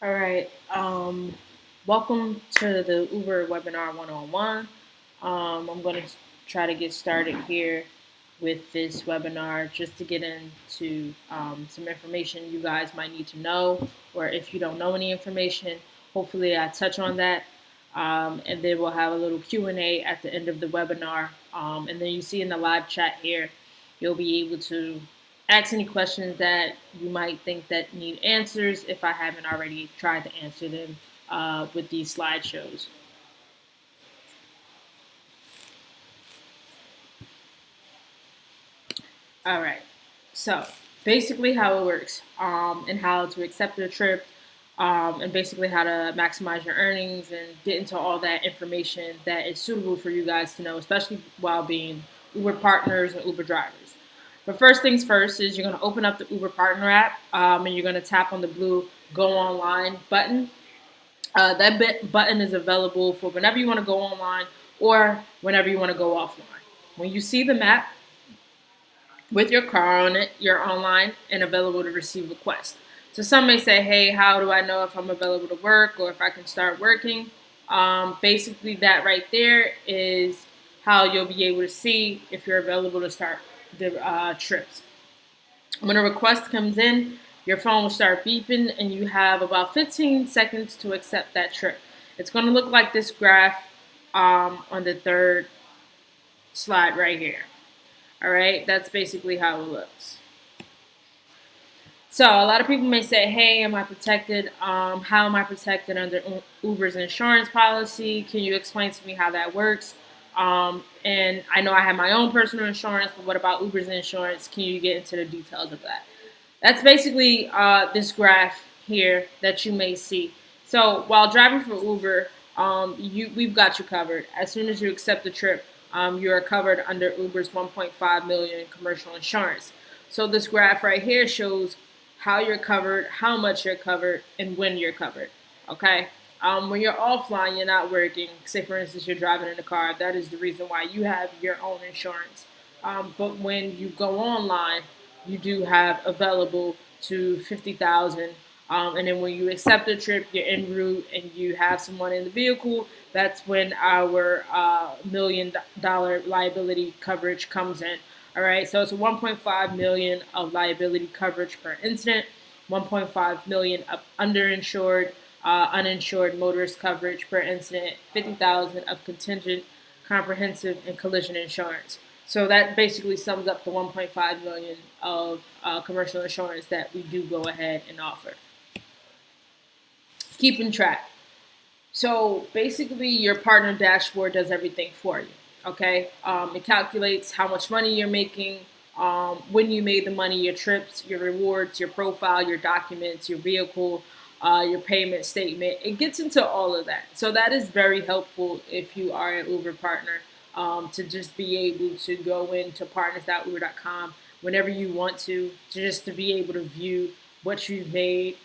All right. Welcome to the Uber webinar one-on-one. I'm going to try to get started here with this webinar just to get into some information you guys might need to know, or if you don't know any information, hopefully I touch on that. And then we'll have a little Q&A at the end of the webinar. And then you see in the live chat here, you'll be able to ask any questions that you might think that need answers if I haven't already tried to answer them with these slideshows. All right. So basically how it works and how to accept the trip and basically how to maximize your earnings and get into all that information that is suitable for you guys to know, especially while being Uber partners and Uber drivers. But first things first is you're going to open up the Uber Partner app and you're going to tap on the blue Go Online button. That button is available for whenever you want to go online or whenever you want to go offline. When you see the map with your car on it, you're online and available to receive requests. So some may say, hey, how do I know if I'm available to work or if I can start working? Basically, that right there is how you'll be able to see if you're available to start the trips. When a request comes in, your phone will start beeping and you have about 15 seconds to accept that trip. It's going to look like this graph on the third slide right here. All right, that's basically how it looks. So a lot of people may say, hey, am I protected? How am I protected under Uber's insurance policy? Can you explain to me how that works? And I know I have my own personal insurance, but what about Uber's insurance? Can you get into the details of that? That's basically this graph here that you may see. So while driving for Uber, we've got you covered. As soon as you accept the trip, you are covered under Uber's 1.5 million commercial insurance. So this graph right here shows how you're covered, how much you're covered, and when you're covered. Okay. When you're offline, you're not working. Say, for instance, you're driving in a car. That is the reason why you have your own insurance. But when you go online, you do have available to 50,000. And then when you accept the trip, you're en route and you have someone in the vehicle. That's when our $1 million liability coverage comes in. All right, so it's a 1.5 million of liability coverage per incident, 1.5 million of underinsured, uninsured motorist coverage per incident, 50,000 of contingent, comprehensive, and collision insurance. So that basically sums up the 1.5 million of commercial insurance that we do go ahead and offer. Keeping track. So basically, your partner dashboard does everything for you. Okay, it calculates how much money you're making, when you made the money, your trips, your rewards, your profile, your documents, your vehicle, your payment statement. It gets into all of that. So that is very helpful if you are an Uber partner to just be able to go into partners.uber.com whenever you want to just to be able to view what you've made,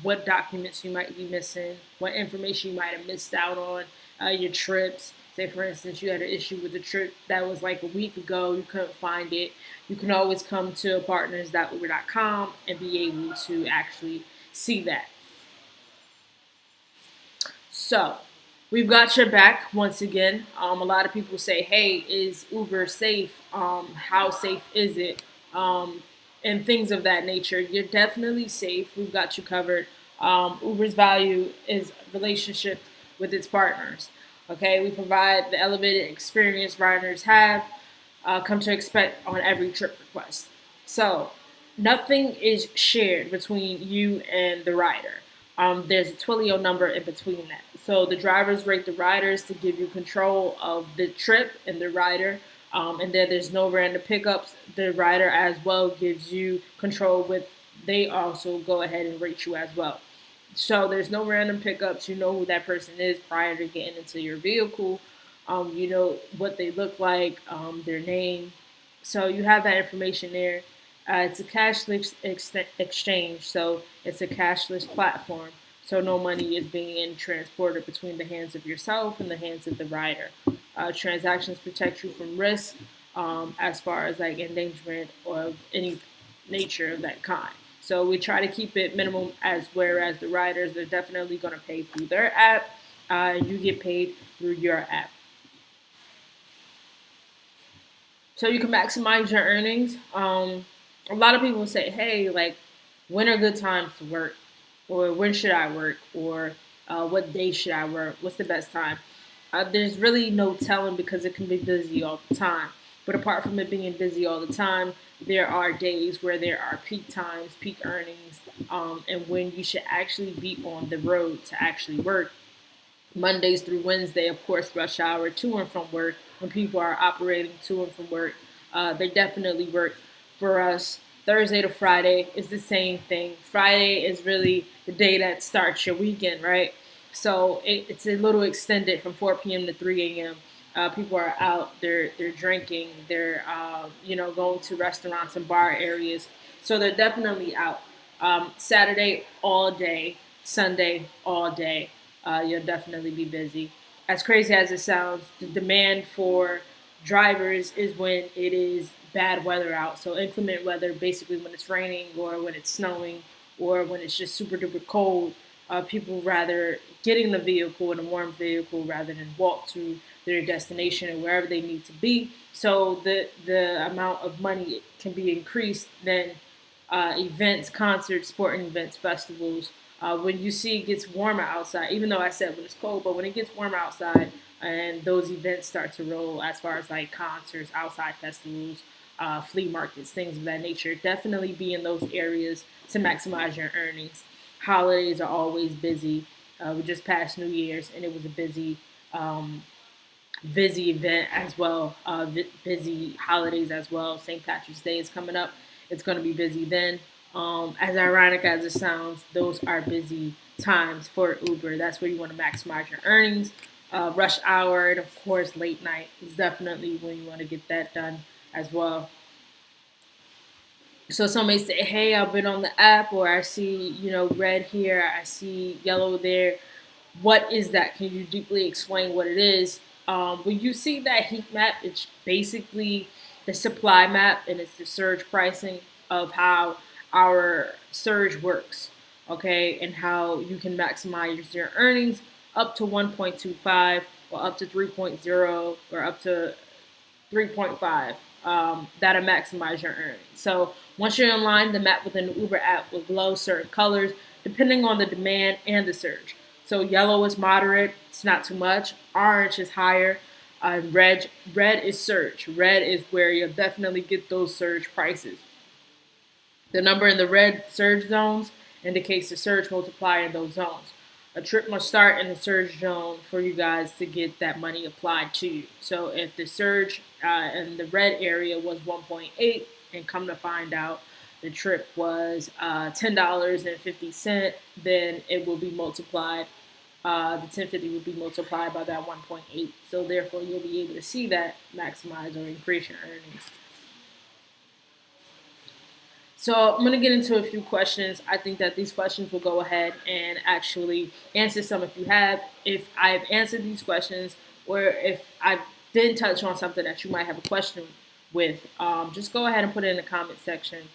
what documents you might be missing, what information you might have missed out on, your trips. Say, for instance, you had an issue with a trip that was like a week ago, you couldn't find it. You can always come to partners.uber.com and be able to actually see that. So, we've got your back once again. A lot of people say, hey, is Uber safe? How safe is it? And things of that nature. You're definitely safe. We've got you covered. Uber's value is relationship with its partners. Okay, we provide the elevated experience riders have come to expect on every trip request. So nothing is shared between you and the rider. There's a Twilio number in between that. So the drivers rate the riders to give you control of the trip and the rider. And then there's no random pickups. The rider as well gives you control with, they also go ahead and rate you as well. So there's no random pickups. You know who that person is prior to getting into your vehicle. You know what they look like, their name. So you have that information there. It's a cashless exchange, so it's a cashless platform. So no money is being transported between the hands of yourself and the hands of the rider. Transactions protect you from risk as far as like endangerment or of any nature of that kind. So we try to keep it minimum, as whereas the riders, they're definitely going to pay through their app. You get paid through your app. So you can maximize your earnings. A lot of people say, hey, like, when are good times to work? Or when should I work? Or what day should I work? What's the best time? There's really no telling because it can be busy all the time. But apart from it being busy all the time, there are days where there are peak times, peak earnings, and when you should actually be on the road to actually work. Mondays through Wednesday, of course, rush hour to and from work. When people are operating to and from work, they definitely work. For us, Thursday to Friday is the same thing. Friday is really the day that starts your weekend, right? So it's a little extended from 4 p.m. to 3 a.m. People are out, they're drinking, they're going to restaurants and bar areas. So they're definitely out. Saturday all day, Sunday all day. You'll definitely be busy. As crazy as it sounds, the demand for drivers is when it is bad weather out. So inclement weather, basically when it's raining or when it's snowing or when it's just super duper cold. People rather get in the vehicle, in a warm vehicle, rather than walk to their destination or wherever they need to be. So the amount of money can be increased than events, concerts, sporting events, festivals. When you see it gets warmer outside, even though I said when it's cold, but when it gets warmer outside and those events start to roll, as far as like concerts, outside festivals, flea markets, things of that nature, definitely be in those areas to maximize your earnings. Holidays are always busy. We just passed New Year's and it was a busy event as well. Busy holidays as well. St. Patrick's Day is coming up. It's going to be busy then. As ironic as it sounds, those are busy times for Uber. That's where you want to maximize your earnings. Rush hour and of course late night is definitely when you want to get that done as well. So some may say, "Hey, I've been on the app, or I see red here, I see yellow there. What is that? Can you deeply explain what it is?" When you see that heat map, it's basically the supply map and it's the surge pricing of how our surge works, okay, and how you can maximize your earnings up to 1.25 or up to 3.0 or up to 3.5. That'll maximize your earnings. So once you're in line, the map within the Uber app will glow certain colors depending on the demand and the surge. So yellow is moderate, it's not too much. Orange is higher. Red is surge. Red is where you'll definitely get those surge prices. The number in the red surge zones indicates the surge multiplier in those zones. A trip must start in the surge zone for you guys to get that money applied to you. So if the surge in the red area was 1.8, and come to find out the trip was $10.50, then it will be multiplied. The 1050 will be multiplied by that 1.8. So therefore, you'll be able to see that maximize or increase your earnings. So I'm going to get into a few questions. I think that these questions will go ahead and actually answer some if you have. If I've answered these questions or if I didn't touch on something that you might have a question with, just go ahead and put it in the comment section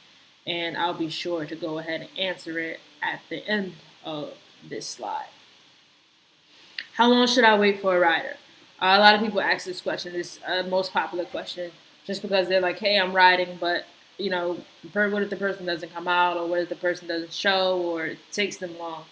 and I'll be sure to go ahead and answer it at the end of this slide. How long should I wait for a rider? A lot of people ask this question. It's the most popular question just because they're like, hey, I'm riding, but what if the person doesn't come out, or what if the person doesn't show, or it takes them long?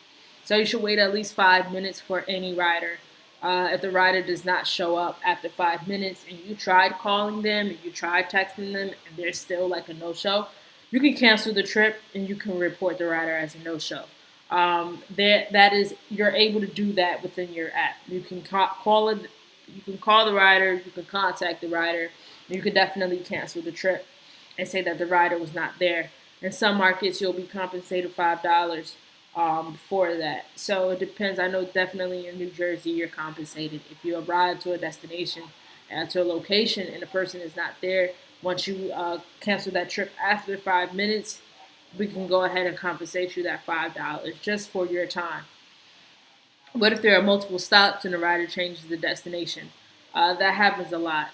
So you should wait at least 5 minutes for any rider. If the rider does not show up after 5 minutes and you tried calling them and you tried texting them and they're still like a no-show, you can cancel the trip and you can report the rider as a no-show. That is, you're able to do that within your app. You can call it, you can call the rider, you can contact the rider, and you can definitely cancel the trip and say that the rider was not there. In some markets, you'll be compensated $5 for that. So it depends. I know definitely in New Jersey, you're compensated. If you arrive to a destination, to a location, and the person is not there, once you cancel that trip after 5 minutes, we can go ahead and compensate you that $5 just for your time. What if there are multiple stops and the rider changes the destination? That happens a lot.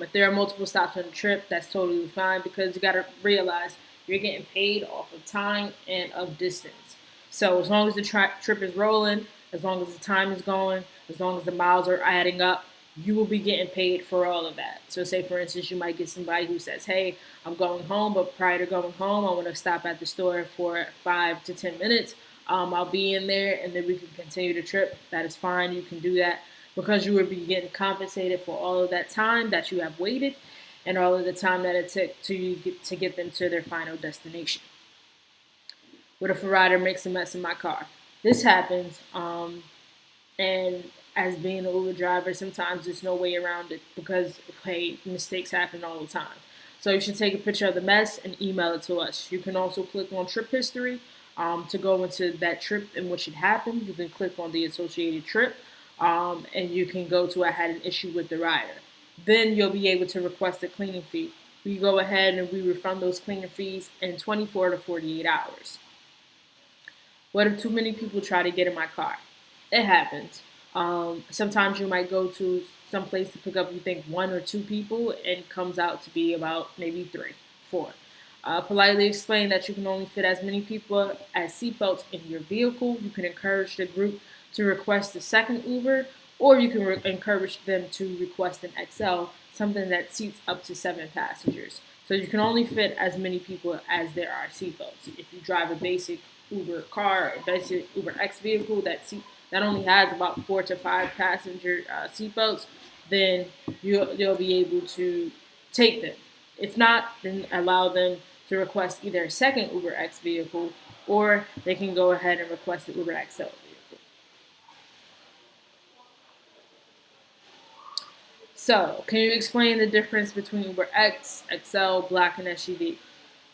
If there are multiple stops on the trip, that's totally fine because you got to realize you're getting paid off of time and of distance. So as long as the trip is rolling, as long as the time is going, as long as the miles are adding up, you will be getting paid for all of that. So say for instance, you might get somebody who says, hey, I'm going home, but prior to going home, I want to stop at the store for 5 to 10 minutes. I'll be in there and then we can continue the trip. That is fine. You can do that because you will be getting compensated for all of that time that you have waited and all of the time that it took to get them to their final destination. What if a rider makes a mess in my car? This happens, and as being an Uber driver, sometimes there's no way around it because, hey, mistakes happen all the time. So you should take a picture of the mess and email it to us. You can also click on trip history to go into that trip in which it happened. You can click on the associated trip, and you can go to I had an issue with the rider. Then you'll be able to request a cleaning fee. We go ahead and we refund those cleaning fees in 24 to 48 hours. What if too many people try to get in my car? It happens. Sometimes you might go to some place to pick up, you think 1 or 2 people, and comes out to be about maybe 3, 4. Politely explain that you can only fit as many people as seatbelts in your vehicle. You can encourage the group to request a second Uber, or you can encourage them to request an XL, something that seats up to 7 passengers. So you can only fit as many people as there are seatbelts. If you drive a basic Uber car, a basic Uber X vehicle that only has about 4 to 5 passenger seatbelts, then you'll be able to take them. If not, then allow them to request either a second Uber X vehicle, or they can go ahead and request an Uber XL vehicle. So, can you explain the difference between Uber X, XL, Black, and SUV?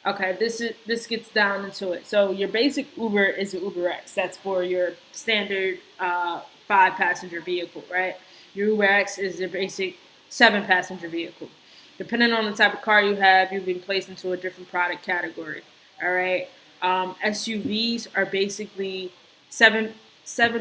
Okay, this gets down into it. So your basic Uber is an Uber X. That's for your standard 5-passenger vehicle, right? Your Uber X is your basic 7-passenger vehicle. Depending on the type of car you have, you've been placed into a different product category. All right. SUVs are basically seven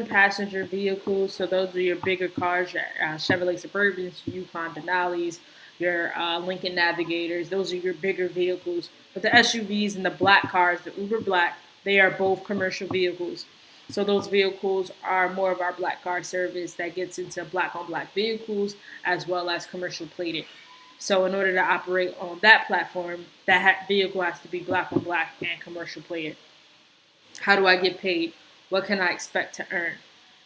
passenger vehicles. So those are your bigger cars, your Chevrolet Suburbans, Yukon Denali's, your Lincoln Navigators. Those are your bigger vehicles. But the SUVs and the black cars, the Uber Black, they are both commercial vehicles. So those vehicles are more of our black car service that gets into black on black vehicles as well as commercial plated. So in order to operate on that platform, that vehicle has to be black on black and commercial plated. How do I get paid? What can I expect to earn?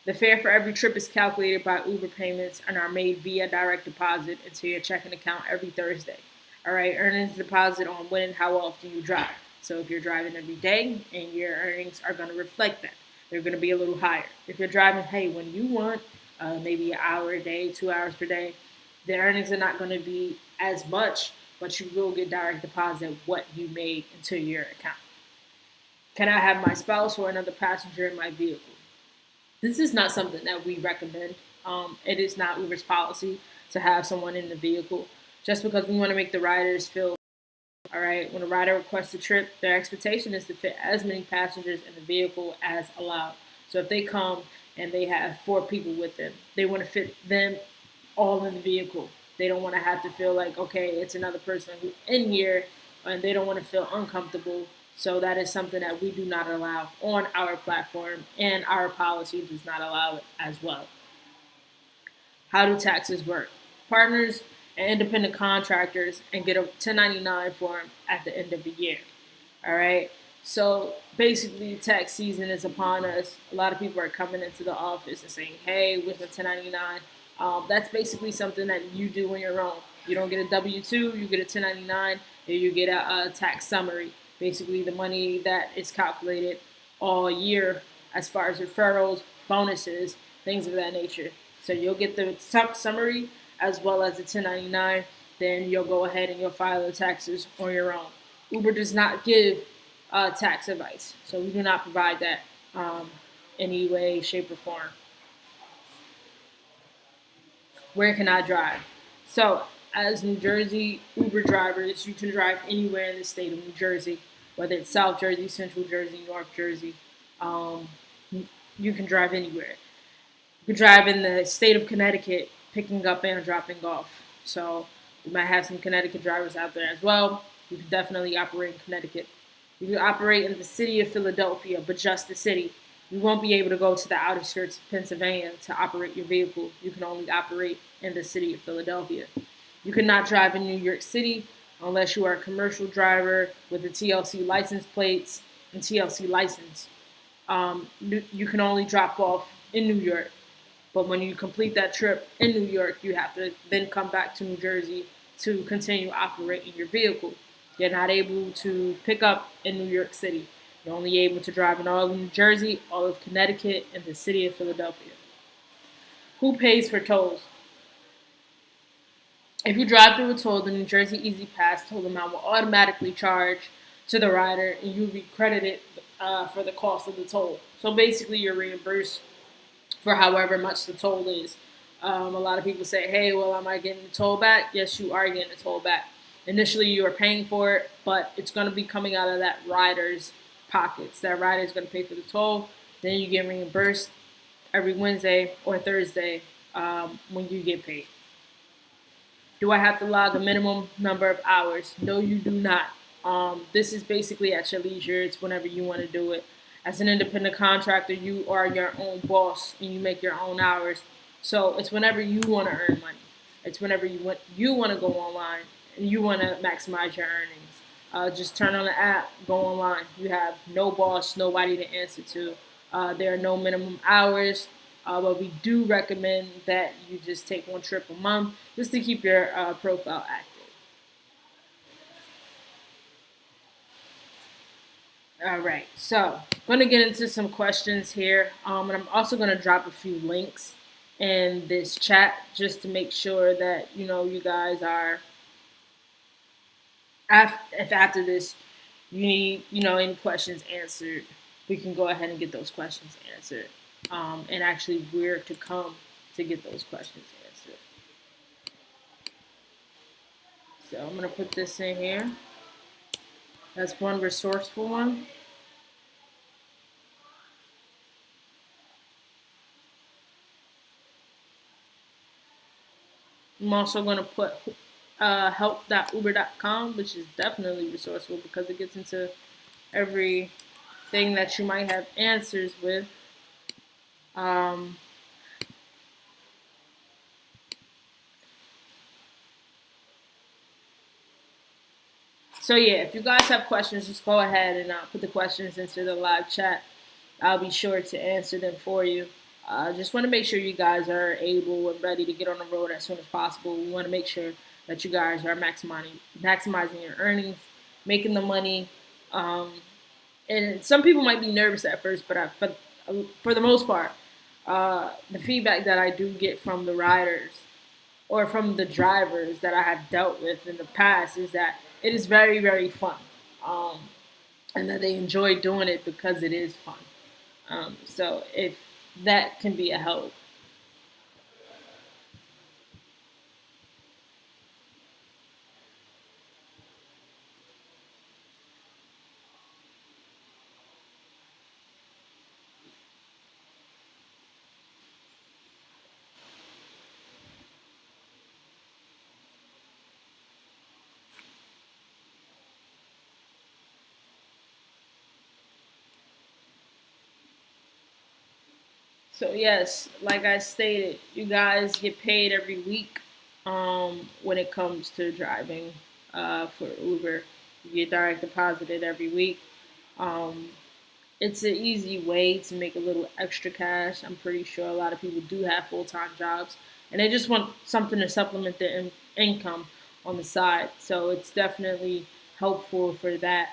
The fare for every trip is calculated by Uber payments and are made via direct deposit into your checking account every Thursday. All right, earnings deposit on when and how often you drive. So if you're driving every day, and your earnings are going to reflect that. They're going to be a little higher. If you're driving, hey, when you want, maybe an hour a day, 2 hours per day, the earnings are not going to be as much, but you will get direct deposit what you made into your account. Can I have my spouse or another passenger in my vehicle? This is not something that we recommend. It is not Uber's policy to have someone in the vehicle, just because we want to make the riders feel all right. When a rider requests a trip, their expectation is to fit as many passengers in the vehicle as allowed. So if they come and they have 4 people with them, they want to fit them all in the vehicle. They don't want to have to feel like, okay, it's another person who's in here, and they don't want to feel uncomfortable. So that is something that we do not allow on our platform, and our policy does not allow it as well. How do taxes work? Partners and independent contractors and get a 1099 form at the end of the year. All right. So basically, tax season is upon us. A lot of people are coming into the office and saying, "Hey, with the 1099." That's basically something that you do on your own. You don't get a W-2, you get a 1099, and you get a tax summary. Basically, the money that is calculated all year as far as referrals, bonuses, things of that nature. So you'll get the summary as well as the 1099. Then you'll go ahead and you'll file the taxes on your own. Uber does not give tax advice, so we do not provide that any way, shape, or form. Where can I drive? So, as New Jersey Uber drivers, you can drive anywhere in the state of New Jersey, whether it's South Jersey, Central Jersey, North Jersey. You can drive anywhere. You can drive in the state of Connecticut, picking up and dropping off. So, we might have some Connecticut drivers out there as well. You can definitely operate in Connecticut. You can operate in the city of Philadelphia, but just the city. You won't be able to go to the outer skirts of Pennsylvania to operate your vehicle. You can only operate in the city of Philadelphia. You cannot drive in New York City unless you are a commercial driver with the TLC license plates and TLC license. You can only drop off in New York. But when you complete that trip in New York, you have to then come back to New Jersey to continue operating your vehicle. You're not able to pick up in New York City. You're only able to drive in all of New Jersey, all of Connecticut, and the city of Philadelphia. Who pays for tolls? If you drive through a toll, the New Jersey Easy Pass toll amount will automatically charge to the rider, and you'll be credited for the cost of the toll. So basically, you're reimbursed for however much the toll is. A lot of people say, hey, well, am I getting the toll back? Yes, you are getting the toll back. Initially, you are paying for it, but it's going to be coming out of that rider's pockets. That rider is going to pay for the toll. Then you get reimbursed every Wednesday or Thursday when you get paid. Do I have to log a minimum number of hours? No, you do not. This is basically at your leisure. It's whenever you want to do it. As an independent contractor, you are your own boss and you make your own hours. So it's whenever you want to earn money. It's whenever you want to go online and you want to maximize your earnings. Just turn on the app, go online. You have no boss, nobody to answer to. There are no minimum hours. But we do recommend that you just take one trip a month just to keep your profile active. All right, so I'm going to get into some questions here, and I'm also going to drop a few links in this chat just to make sure that you guys are. If after this you need any questions answered, we can go ahead and get those questions answered, and actually where to come to get those questions answered. So I'm going to put this in here. That's one resourceful one. I'm also going to put help.uber.com, which is definitely resourceful because it gets into everything that you might have answers with. So yeah, if you guys have questions, just go ahead and put the questions into the live chat. I'll be sure to answer them for you. Just want to make sure you guys are able and ready to get on the road as soon as possible. We want to make sure that you guys are maximizing your earnings, making the money. And some people might be nervous at first, but for the most part, the feedback that I do get from the riders or from the drivers that I have dealt with in the past is that it is very, very fun, and that they enjoy doing it because it is fun. So if that can be a help. So yes, like I stated, you guys get paid every week when it comes to driving for Uber. You get direct deposited every week. Um, it's an easy way to make a little extra cash. I'm pretty sure a lot of people do have full-time jobs and they just want something to supplement their income on the side. So it's definitely helpful for that.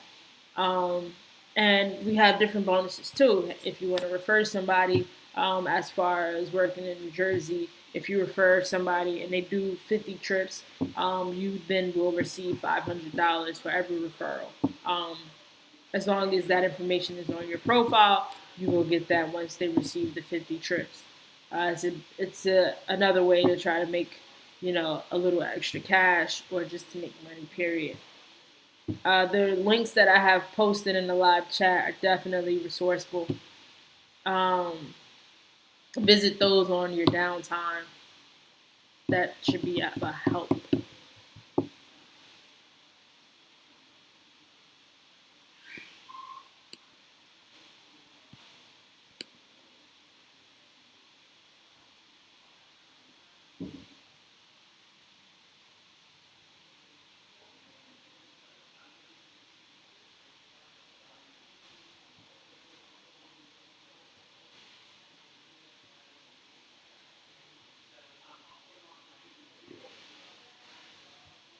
Um, and we have different bonuses too. If you want to refer somebody, as far as working in New Jersey, if you refer somebody and they do 50 trips, you then will receive $500 for every referral. Um, as long as that information is on your profile, you will get that once they receive the 50 trips. It's another way to try to make, a little extra cash or just to make money, period. The links that I have posted in the live chat are definitely resourceful. Um, Visit those on your downtime. That should be a help.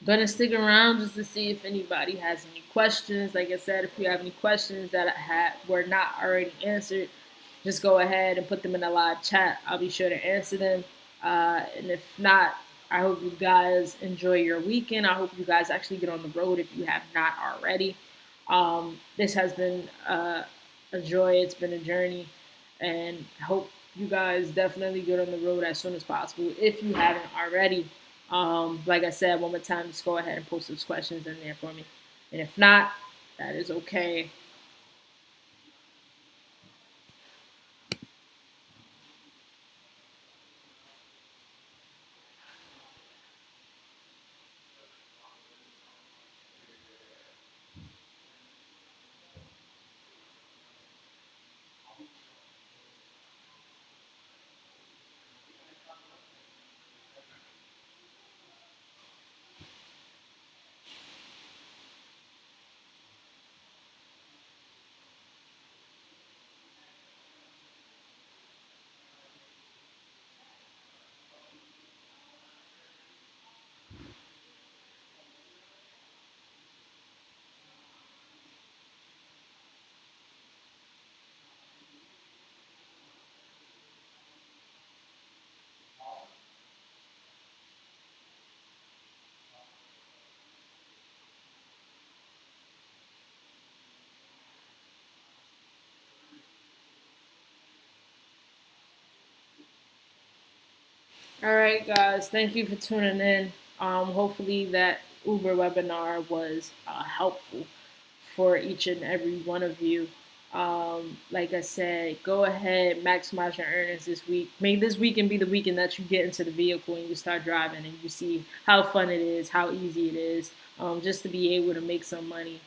gonna stick around just to see if anybody has any questions. Like I said, if you have any questions that were not already answered, just go ahead and put them in the live chat. I'll be sure to answer them. And if not, I hope you guys enjoy your weekend. I hope you guys actually get on the road if you have not already. This has been a joy. It's been a journey, and I hope you guys definitely get on the road as soon as possible if you haven't already. Like I said, one more time, just go ahead and post those questions in there for me. And if not, that is okay. All right, guys. Thank you for tuning in. Hopefully, that Uber webinar was helpful for each and every one of you. Like I said, go ahead, maximize your earnings this week. May this weekend be the weekend that you get into the vehicle and you start driving and you see how fun it is, how easy it is, just to be able to make some money.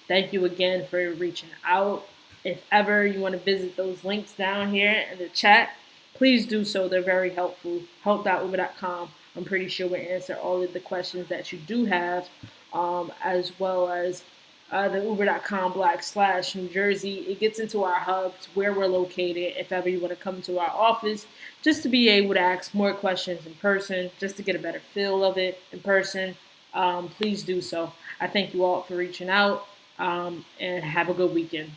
Thank you again for reaching out. If ever you want to visit those links down here in the chat, please do so. They're very helpful. Help.uber.com. I'm pretty sure we'll answer all of the questions that you do have, as well as the uber.com/New Jersey. It gets into our hubs where we're located. If ever you want to come to our office, just to be able to ask more questions in person, just to get a better feel of it in person, please do so. I thank you all for reaching out, and have a good weekend.